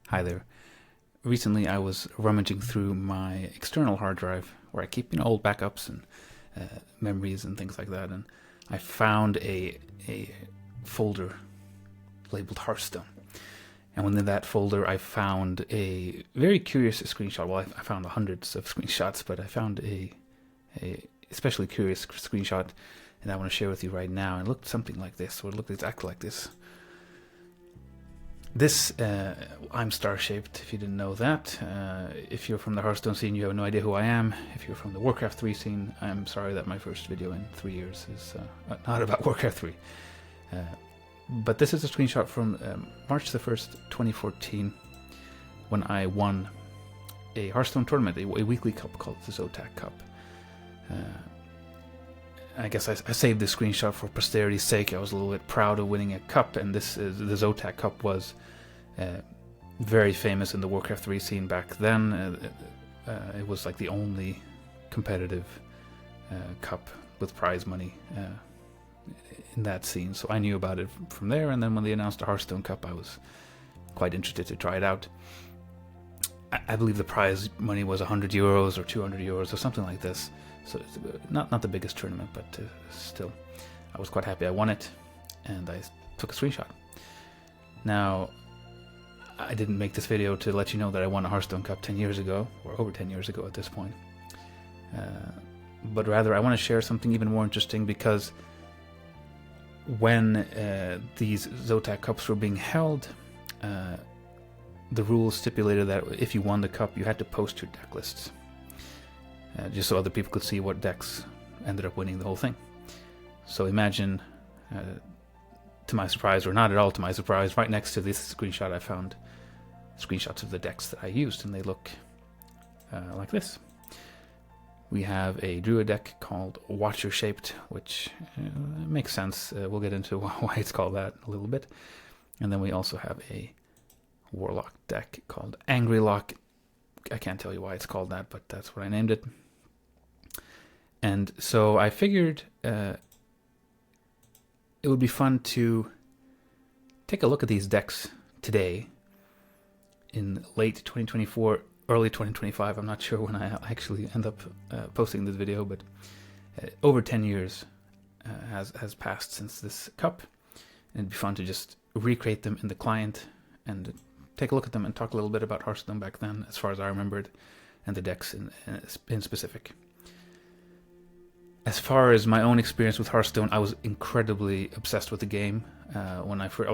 Hi there. Recently I was rummaging through my external hard drive where I keep old backups and memories and things like that, and I found a folder labeled Hearthstone. And within that folder I found a very curious screenshot. Well, I found hundreds of screenshots, but I found a especially curious screenshot that I want to share with you right now. And it looked something like this, or it looked exactly like this. This, I'm star-shaped, if you didn't know that. If you're from the Hearthstone scene, you have no idea who I am. If you're from the Warcraft 3 scene, I'm sorry that my first video in 3 years is not about Warcraft 3. But this is a screenshot from March the 1st, 2014, when I won a Hearthstone tournament, a weekly cup called the Zotac Cup. I guess I saved this screenshot for posterity's sake. I was a little bit proud of winning a cup, and this is the Zotac Cup was very famous in the Warcraft 3 scene back then. It was like the only competitive cup with prize money in that scene, so I knew about it from there. And then when they announced the Hearthstone Cup, I was quite interested to try it out. I believe the prize money was €100 or €200 or something like this. So it's not the biggest tournament, but still, I was quite happy I won it, and I took a screenshot. Now, I didn't make this video to let you know that I won a Hearthstone Cup 10 years ago, or over 10 years ago at this point. But rather, I want to share something even more interesting, because when these Zotac Cups were being held, the rules stipulated that if you won the cup, you had to post your deck lists. Just so other people could see what decks ended up winning the whole thing. So imagine, to my surprise, or not at all to my surprise, right next to this screenshot I found screenshots of the decks that I used, and they look like this. We have a Druid deck called Watcher Shaped, which makes sense. We'll get into why it's called that in a little bit. And then we also have a Warlock deck called Angry Lock. I can't tell you why it's called that, but that's what I named it. And so I figured it would be fun to take a look at these decks today in late 2024, early 2025. I'm not sure when I actually end up posting this video, but over 10 years has passed since this cup. And it'd be fun to just recreate them in the client and take a look at them and talk a little bit about Hearthstone back then, as far as I remembered, and the decks in specific. As far as my own experience with Hearthstone, I was incredibly obsessed with the game. When I first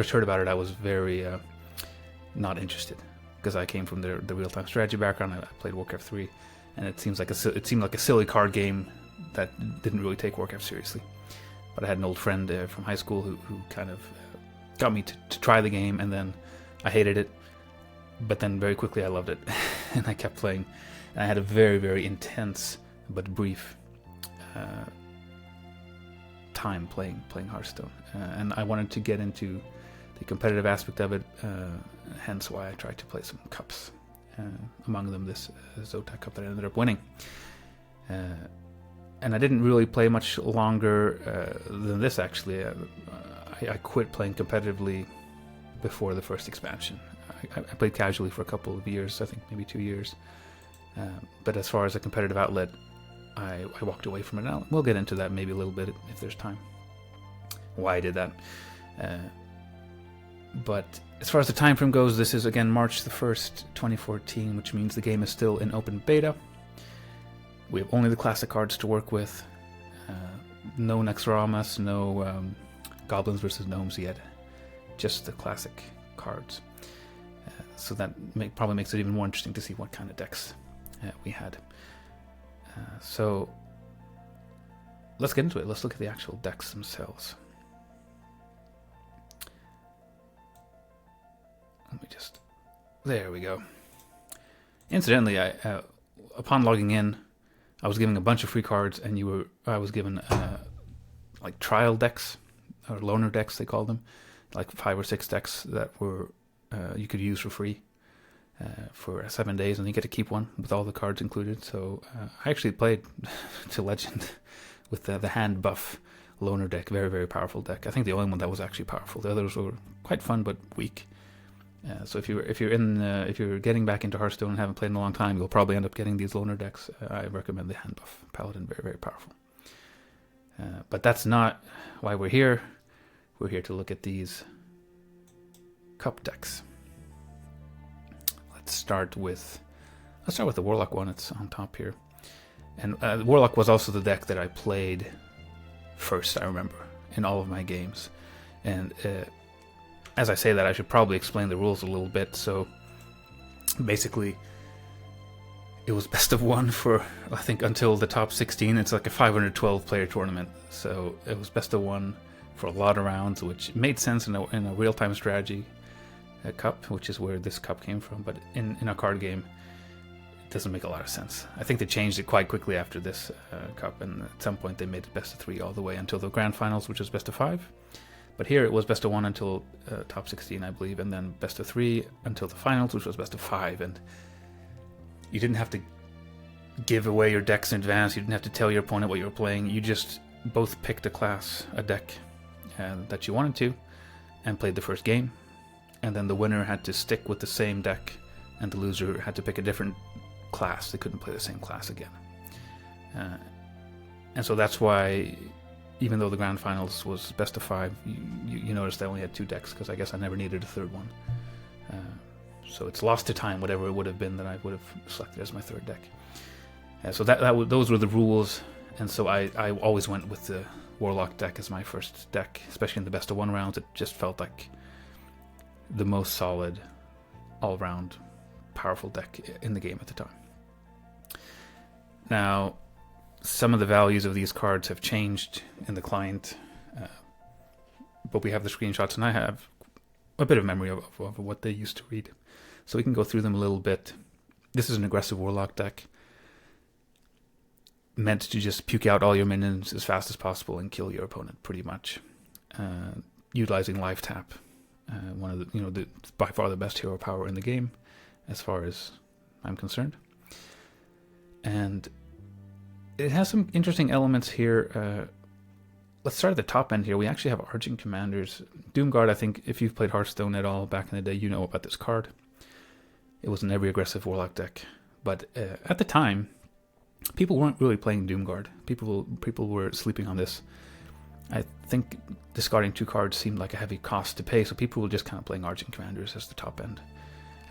heard about it, I was very not interested, because I came from the real-time strategy background. I played Warcraft 3, and it seemed like a silly card game that didn't really take Warcraft seriously. But I had an old friend from high school who kind of got me to try the game, and then I hated it, but then very quickly I loved it, and I kept playing. And I had a very, very intense but brief time playing Hearthstone, and I wanted to get into the competitive aspect of it, hence why I tried to play some cups, among them this Zotac Cup that I ended up winning. And I didn't really play much longer than this, actually. I quit playing competitively before the first expansion. I played casually for a couple of years, I think maybe 2 years. But as far as a competitive outlet, I walked away from it. Now, we'll get into that maybe a little bit if there's time, why I did that. But as far as the time frame goes, this is again March the 1st, 2014, which means the game is still in open beta. We have only the classic cards to work with. No Naxxramas, no Goblins versus Gnomes yet. Just the classic cards. So that probably makes it even more interesting to see what kind of decks we had. So let's get into it. Let's look at the actual decks themselves. There we go. Incidentally, upon logging in, I was given a bunch of free cards, and I was given like trial decks, or loaner decks they call them, like 5 or 6 decks that were you could use for free for 7 days, and you get to keep one with all the cards included. So I actually played to Legend with the hand buff loner deck, very, very powerful deck. I think the only one that was actually powerful. The others were quite fun but weak. So if you're getting back into Hearthstone and haven't played in a long time, you'll probably end up getting these loner decks. I recommend the hand buff Paladin, very, very powerful. But that's not why we're here. We're here to look at these cup decks. Let's start with the Warlock one. It's on top here, and Warlock was also the deck that I played first. I remember in all of my games, and as I say that, I should probably explain the rules a little bit. So basically, it was best of one for, I think, until the top 16. It's like a 512 player tournament, so it was best of one for a lot of rounds, which made sense in a real-time strategy cup, which is where this cup came from. But in a card game, it doesn't make a lot of sense. I think they changed it quite quickly after this cup, and at some point they made it best of 3 all the way until the grand finals, which was best of 5. But here it was best of 1 until top 16, I believe, and then best of 3 until the finals, which was best of 5. And you didn't have to give away your decks in advance. You didn't have to tell your opponent what you were playing. You just both picked a deck that you wanted to, and played the first game. And then the winner had to stick with the same deck, and the loser had to pick a different class. They couldn't play the same class again. And so that's why, even though the grand finals was best of 5, you noticed I only had 2 decks, because I guess I never needed a third one. So it's lost to time, whatever it would have been that I would have selected as my third deck. So those were the rules, and so I always went with the Warlock deck as my first deck, especially in the best of 1 rounds. It just felt like the most solid, all-round, powerful deck in the game at the time. Now, some of the values of these cards have changed in the client, but we have the screenshots, and I have a bit of memory of what they used to read. So we can go through them a little bit. This is an aggressive Warlock deck, meant to just puke out all your minions as fast as possible and kill your opponent, pretty much. Utilizing live tap, one of the by far the best hero power in the game, as far as I'm concerned. And it has some interesting elements here. Let's start at the top end here. We actually have Argent Commanders. Doomguard, I think, if you've played Hearthstone at all back in the day, you know about this card. It was in every aggressive Warlock deck. But at the time, people weren't really playing Doomguard. People were sleeping on this. I think discarding 2 cards seemed like a heavy cost to pay, so people were just kind of playing Argent Commanders as the top end.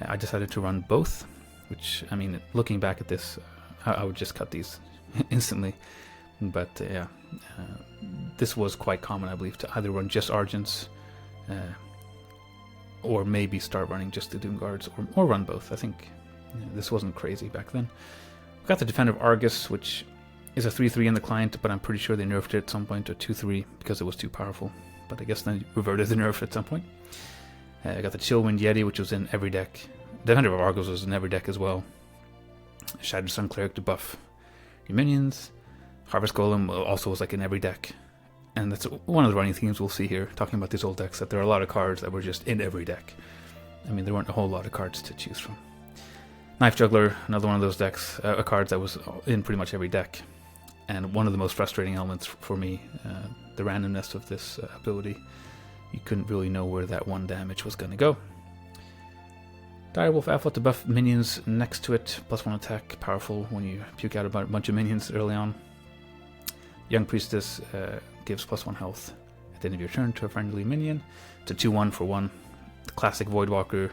I decided to run both, which, I mean, looking back at this, I would just cut these instantly. But yeah, this was quite common, I believe, to either run just Argents, or maybe start running just the Doomguards, or run both. I think this wasn't crazy back then. We've got the Defender of Argus, which is a 3/3 in the client, but I'm pretty sure they nerfed it at some point to 2/3 because it was too powerful. But I guess they reverted the nerf at some point. I got the Chillwind Yeti, which was in every deck. Defender of Argus was in every deck as well. Shattered Sun Cleric to buff your minions. Harvest Golem also was like in every deck. And that's one of the running themes we'll see here, talking about these old decks, that there are a lot of cards that were just in every deck. I mean, there weren't a whole lot of cards to choose from. Knife Juggler, another one of those decks, cards that was in pretty much every deck. And one of the most frustrating elements for me, the randomness of this ability. You couldn't really know where that 1 damage was going to go. Direwolf Alpha to buff minions next to it, +1 attack, powerful when you puke out a bunch of minions early on. Young Priestess gives +1 health at the end of your turn to a friendly minion. It's a 2/1 for 1. The classic Voidwalker.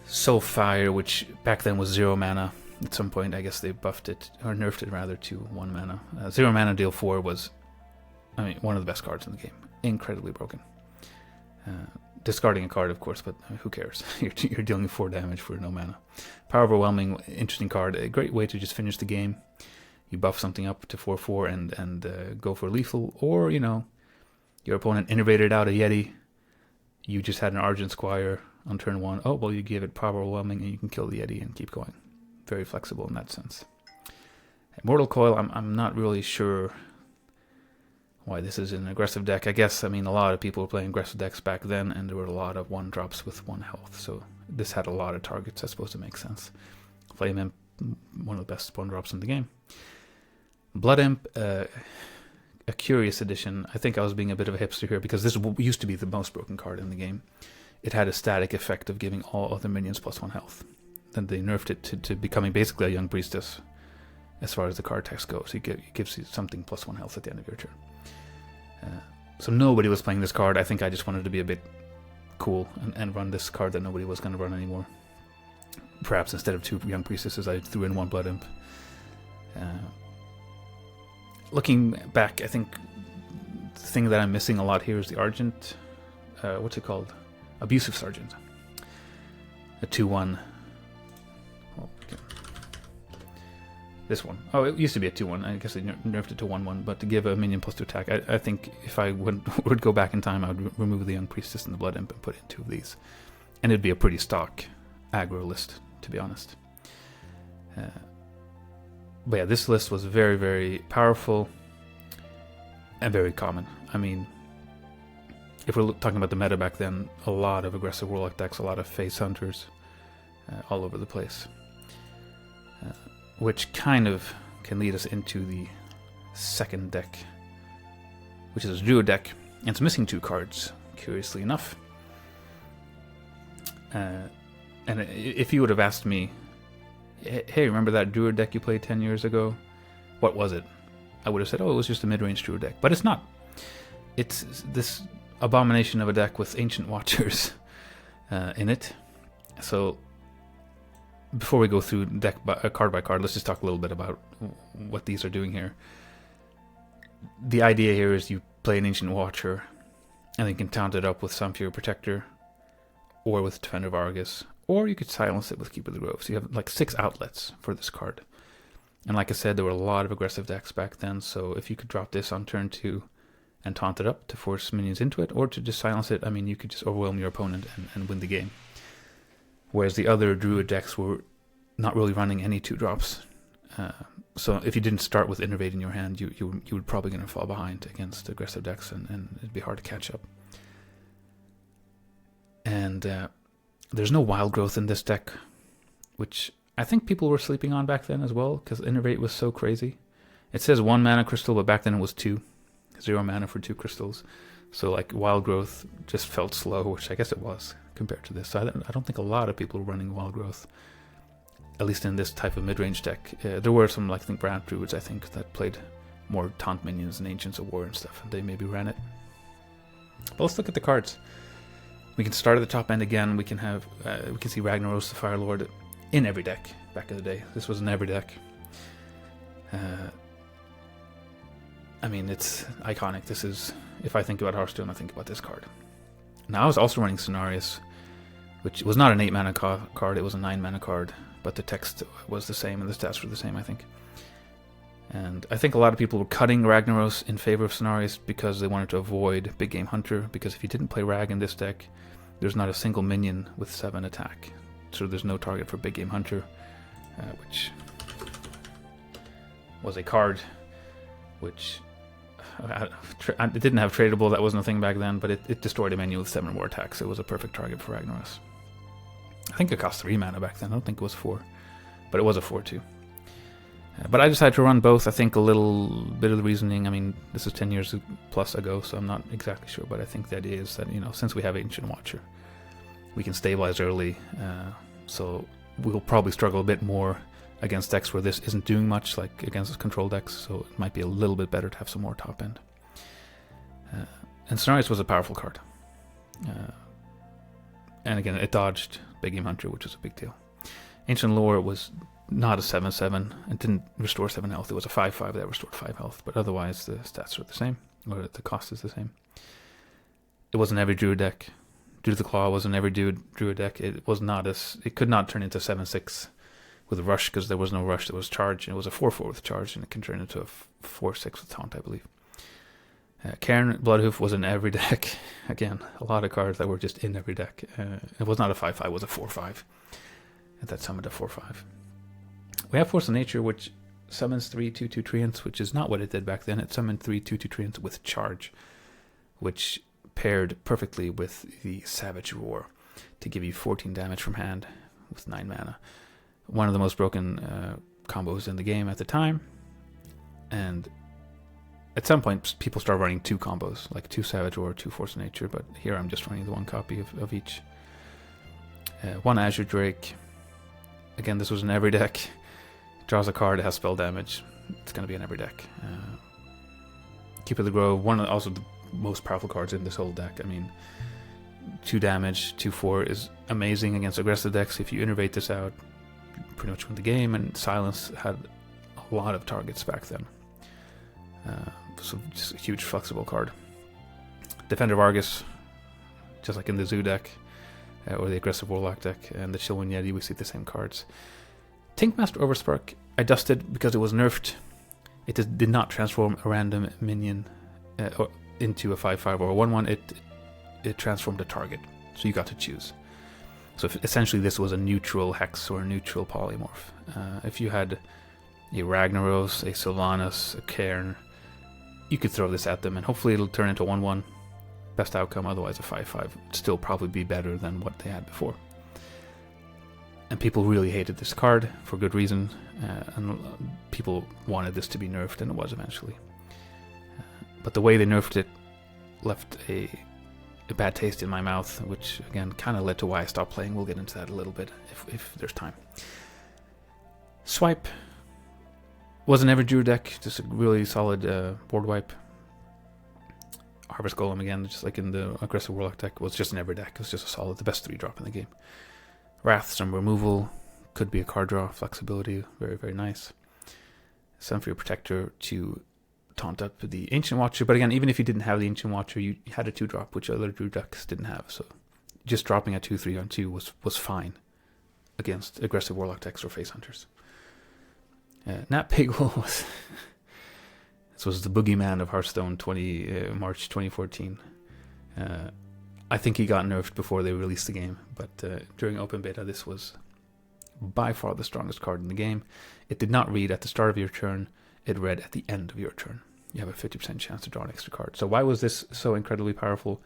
Soulfire, which back then was 0 mana. At some point, I guess they buffed it, or nerfed it rather, to 1 mana. 0 mana deal 4 was, I mean, one of the best cards in the game. Incredibly broken. Discarding a card, of course, but who cares? You're dealing 4 damage for no mana. Power Overwhelming, interesting card. A great way to just finish the game. You buff something up to 4/4 and go for lethal, or, your opponent innovated out a Yeti. You just had an Argent Squire on turn 1. Oh, well, you give it Power Overwhelming and you can kill the Yeti and keep going. Very flexible in that sense. Mortal Coil, I'm not really sure why this is an aggressive deck. I guess, I mean, a lot of people were playing aggressive decks back then, and there were a lot of 1-drops with 1 health, so this had a lot of targets. That's supposed to make sense. Flame Imp, one of the best 1-drops in the game. Blood Imp, a curious addition. I think I was being a bit of a hipster here, because this used to be the most broken card in the game. It had a static effect of giving all other minions +1 health. Then they nerfed it to becoming basically a young priestess, as far as the card text goes. It gives you something +1 health at the end of your turn. So nobody was playing this card. I think I just wanted to be a bit cool and run this card that nobody was going to run anymore. Perhaps instead of 2 young priestesses, I threw in 1 blood imp. Looking back, I think the thing that I'm missing a lot here is the Argent. What's it called? Abusive Sergeant. A 2/1. Oh, okay. This one. Oh, it used to be a 2/1. I guess they nerfed it to 1/1. But to give a minion +2 attack, I think if I would go back in time, I would remove the Young Priestess and the Blood Imp and put in 2 of these. And it'd be a pretty stock aggro list, to be honest. But yeah, this list was very, very powerful and very common. I mean, if we're talking about the meta back then, a lot of aggressive Warlock decks, a lot of Face Hunters all over the place. Which kind of can lead us into the second deck, which is a Druid deck. And it's missing 2 cards, curiously enough. And if you would have asked me, hey, remember that Druid deck you played 10 years ago? What was it? I would have said, oh, it was just a mid-range Druid deck. But it's not. It's this abomination of a deck with Ancient Watchers in it. So before we go through card by card, let's just talk a little bit about what these are doing here. The idea here is you play an Ancient Watcher, and then you can taunt it up with Sunfury Protector, or with Defender of Argus, or you could silence it with Keeper of the Grove. So you have like 6 outlets for this card. And like I said, there were a lot of aggressive decks back then, so if you could drop this on turn 2 and taunt it up to force minions into it, or to just silence it, I mean, you could just overwhelm your opponent and win the game. Whereas the other Druid decks were not really running any 2-drops. So if you didn't start with Innervate in your hand, you would probably going to fall behind against aggressive decks, and it'd be hard to catch up. And there's no wild growth in this deck, which I think people were sleeping on back then as well, because Innervate was so crazy. It says 1 mana crystal, but back then it was 2. 0 mana for 2 crystals. So like wild growth just felt slow, which I guess it was compared to this. So I don't think a lot of people were running wild growth, at least in this type of mid-range deck. There were some, like, I think Brand Druids, I think, that played more taunt minions and Ancients of War and stuff, and they maybe ran it. But let's look at the cards. We can start at the top end again. We can have we can see Ragnaros the Fire Lord in every deck back in the day. This was in every deck. I mean, it's iconic. This is, if I think about Hearthstone, I think about this card. Now, I was also running Cenarius, which was not an 8 mana card, it was a 9 mana card, but the text was the same and the stats were the same, I think. And I think a lot of people were cutting Ragnaros in favor of Cenarius because they wanted to avoid Big Game Hunter, because if you didn't play Rag in this deck, there's not a single minion with 7 attack. So there's no target for Big Game Hunter, which was a card which it didn't have tradable. That wasn't a thing back then, but it destroyed a menu with 7 more attacks. It was a perfect target for Ragnaros. I think it cost 3 mana back then. I don't think it was 4, but it was a 4/2. But I decided to run both. I think a little bit of the reasoning, I mean, this is 10 years plus ago, so I'm not exactly sure, but I think the idea is that, you know, since we have Ancient Watcher, we can stabilize early, so we'll probably struggle a bit more against decks where this isn't doing much, like against control decks, so it might be a little bit better to have some more top end. And Cenarius was a powerful card. And again, it dodged Big Game Hunter, which was a big deal. Ancient Lore was not a 7/7, it didn't restore 7 health, it was a 5/5 that restored 5 health, but otherwise the stats are the same, or the cost is the same. It wasn't every Druid deck. Druid of the Claw wasn't every Druid deck. It was not it could not turn into 7/6 with a rush, because there was no rush, there was charge, and it was a 4/4 with charge, and it can turn into a 4/6 with taunt, I believe. Cairn Bloodhoof was in every deck. Again, a lot of cards that were just in every deck. It was not a 5/5, it was a 4/5. And that summoned a 4/5. We have Force of Nature, which summons 3 2/2 treants, which is not what it did back then. It summoned 3 2/2 treants with charge, which paired perfectly with the Savage Roar to give you 14 damage from hand with 9 mana. One of the most broken combos in the game at the time. And at some point, people start running 2 combos, like 2 Savage or 2 Force of Nature, but here I'm just running the 1 copy of each. 1 Azure Drake. Again, this was in every deck. Draws a card, it has spell damage. It's going to be in every deck. Keeper of the Grove, one of also the most powerful cards in this whole deck. I mean, 2 damage, 2/4 is amazing against aggressive decks. If you innervate this out, you pretty much win the game, and Silence had a lot of targets back then. So just a huge flexible card. Defender of Argus, just like in the Zoo deck, or the aggressive Warlock deck, and the Chillwind Yeti, we see the same cards. Tinkmaster Overspark, I dusted because it was nerfed. It did not transform a random minion into a 5/5 or a 1/1. It transformed a target, so you got to choose. So essentially this was a neutral Hex or a neutral Polymorph. If you had a Ragnaros, a Sylvanas, a Cairn, you could throw this at them, and hopefully it'll turn into 1/1. Best outcome, otherwise a 5/5 would still probably be better than what they had before. And people really hated this card for good reason, and people wanted this to be nerfed, and it was eventually. But the way they nerfed it left a bad taste in my mouth, which again kind of led to why I stopped playing. We'll get into that a little bit if there's time. Swipe was an every Druid deck, just a really solid board wipe. Harvest Golem again, just like in the aggressive Warlock deck, was just an every deck. It was just a solid, the best 3 drop in the game. Wrath, some removal, could be a card draw, flexibility, very, very nice. Some for your Protector to taunt up the Ancient Watcher, but again, even if you didn't have the Ancient Watcher, you had a 2 drop, which other Druid decks didn't have, so just dropping a 2/3 on 2 was fine against aggressive Warlock decks or Face Hunters. Nat Piggle was this was the boogeyman of Hearthstone March 2014. I think he got nerfed before they released the game, but during open beta this was by far the strongest card in the game. It did not read at the start of your turn, it read at the end of your turn. You have a 50% chance to draw an extra card. So why was this so incredibly powerful?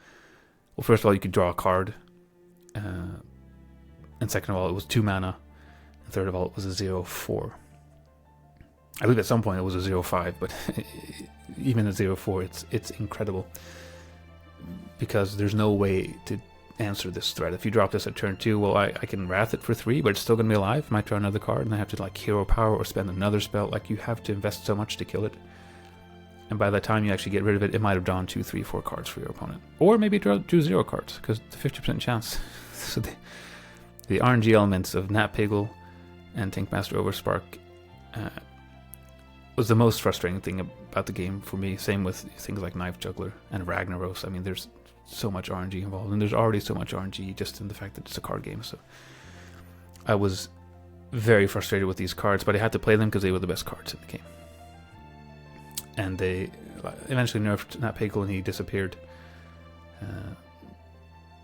Well, first of all, you could draw a card, and second of all, it was 2 mana, and third of all, it was a 0/4. I believe at some point it was a 0/5, but even at 0/4, it's incredible. Because there's no way to answer this threat. If you drop this at turn 2, well, I can Wrath it for 3, but it's still going to be alive. Might draw another card, and I have to like Hero Power or spend another spell. Like, you have to invest so much to kill it. And by the time you actually get rid of it, it might have drawn 2, 3, 4 cards for your opponent. Or maybe it drew 0 cards, because the 50% chance. So the RNG elements of Nat Piggle and Tinkmaster Overspark was the most frustrating thing about the game for me. Same with things like Knife Juggler and Ragnaros. I mean, there's so much RNG involved, and there's already so much RNG just in the fact that it's a card game. So I was very frustrated with these cards, but I had to play them because they were the best cards in the game. And they eventually nerfed Nat Piggle and he disappeared.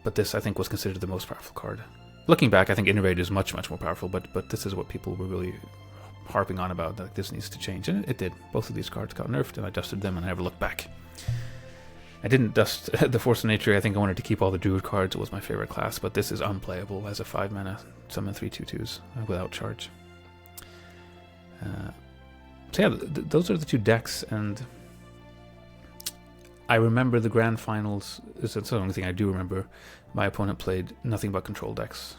But this, I think, was considered the most powerful card. Looking back, I think Innervate is much, much more powerful, but this is what people were really harping on about, that this needs to change, and it did. Both of these cards got nerfed, and I dusted them, and I never looked back. I didn't dust the Force of Nature. I think I wanted to keep all the Druid cards. It was my favorite class, but this is unplayable as a 5 mana summon 3 2/2s without charge. So yeah, those are the 2 decks, and I remember the grand finals. It's the only thing I do remember. My opponent played nothing but control decks.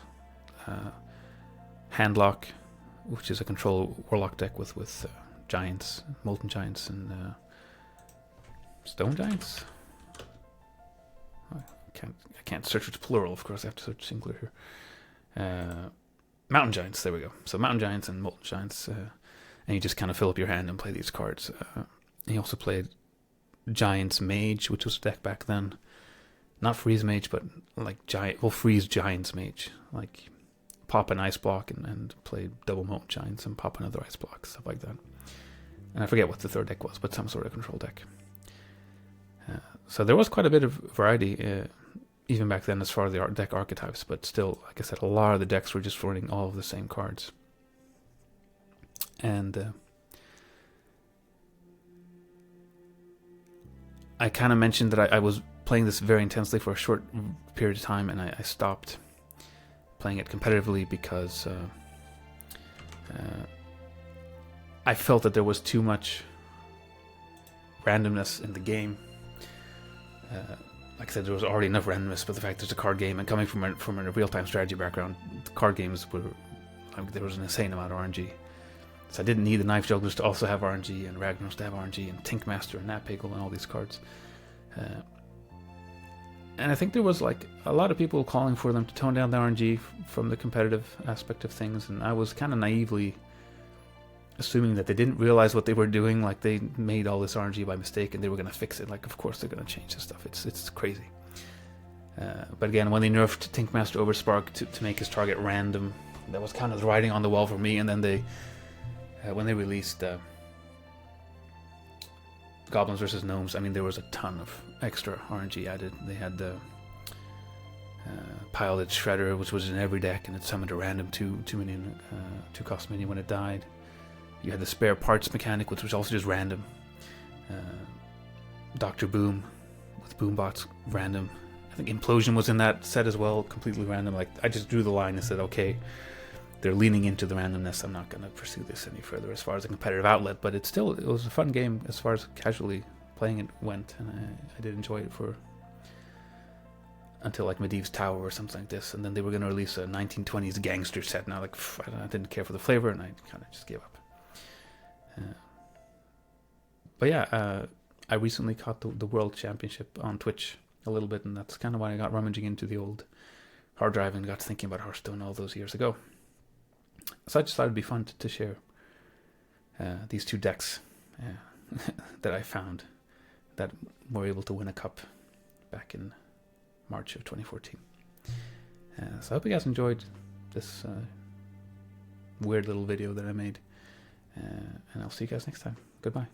Handlock, which is a control Warlock deck with giants, molten giants, and stone giants. I can't search it's plural, of course. I have to search singular here. Mountain giants. There we go. So mountain giants and molten giants, and you just kind of fill up your hand and play these cards. He also played Giants Mage, which was a deck back then. Not Freeze Mage, but like Freeze Giants Mage, like pop an ice block and play double molten giants and pop another ice block, stuff like that. And I forget what the third deck was, but some sort of control deck. So there was quite a bit of variety, even back then, as far as the deck archetypes, but still, like I said, a lot of the decks were just running all of the same cards. And I kind of mentioned that I was playing this very intensely for a short period of time, and I stopped playing it competitively because I felt that there was too much randomness in the game. Like I said, there was already enough randomness, but the fact there's a card game, and coming from a real-time strategy background, the card games were, there was an insane amount of RNG. So I didn't need the Knife Jugglers to also have RNG, and Ragnaros to have RNG, and Tinkmaster and Napigel and all these cards. And I think there was like a lot of people calling for them to tone down the RNG from the competitive aspect of things, and I was kind of naively assuming that they didn't realize what they were doing, like they made all this RNG by mistake and they were going to fix it. Like, of course they're going to change this stuff. It's crazy. But again, when they nerfed Tinkmaster Overspark to make his target random, that was kind of the writing on the wall for me. And then they, when they released Goblins versus Gnomes, I mean, there was a ton of extra RNG added. They had the Piloted Shredder, which was in every deck, and it summoned a random 2-cost minion when it died. You had the spare parts mechanic, which was also just random. Dr. Boom with Boombots, random. I think Implosion was in that set as well, completely random. Like, I just drew the line and said, okay, they're leaning into the randomness. I'm not going to pursue this any further as far as a competitive outlet, but it was a fun game as far as casually playing it went, and I did enjoy it for until like Medivh's Tower or something like this, and then they were going to release a 1920s gangster set, and I didn't care for the flavor, and I kind of just gave up. But yeah, I recently caught the World Championship on Twitch a little bit, and that's kind of why I got rummaging into the old hard drive and got thinking about Hearthstone all those years ago. So I just thought it'd be fun to share these two decks that I found that were able to win a cup back in March of 2014. So I hope you guys enjoyed this weird little video that I made. And I'll see you guys next time. Goodbye.